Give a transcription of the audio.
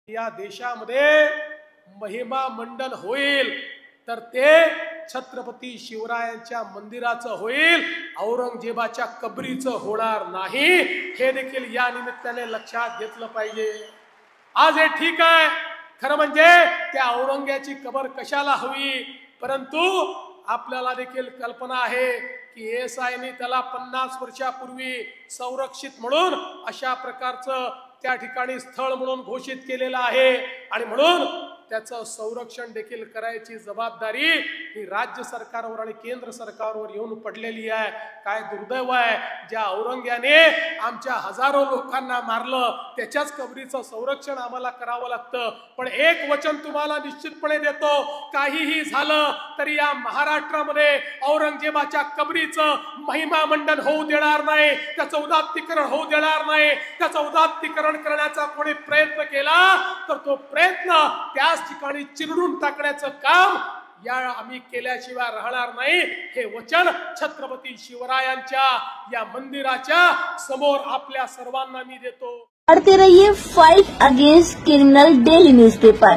या देशामध्ये महिमा मंडन होईल तर ते छत्रपती शिवरायांच्या मंदिराचं होईल, औरंगजेबाच्या कबरीचं होणार नाही। हे देखील या निमित्ताने लक्षात घेतलं पाहिजे। आज हे ठीक आहे, खरं म्हणजे त्या औरंग्याची कबर कशाला हवी, परंतु आपल्याला देखील कल्पना आहे की एएसआयने त्याला 50 वर्षापूर्वी संरक्षित म्हणून अशा प्रकारचं त्या ठिकाणी स्थळ म्हणून घोषित केलेलं आहे आणि म्हणून त्याचं संरक्षण देखील करायची जबाबदारी ही राज्य सरकारवर आणि केंद्र सरकारवर येऊन पडलेली आहे। काय दुर्दैव आहे, ज्या औरंग्याने आमच्या हजारो लोकांना मारलं त्याच्याच कबरीचं संरक्षण आम्हाला करावं लागतं। पण एक वचन तुम्हाला निश्चितपणे देतो, काहीही झालं तरी या महाराष्ट्रामध्ये औरंगजेबाच्या कबरीचं महिमा मंडन होऊ देणार नाही, त्याचं उदात्तीकरण होऊ देणार नाही। त्याचं उदात्तीकरण करण्याचा कोणी प्रयत्न केला तर तो प्रयत्न त्याच ठिकाणी चिरडून टाकण्याचं काम या आम्ही केल्याशिवाय राहणार नाही। हे वचन छत्रपती शिवरायांच्या या मंदिराच्या समोर आपल्या सर्वांना मी देतो। पढ़ते रहिए fight against criminal daily newspaper.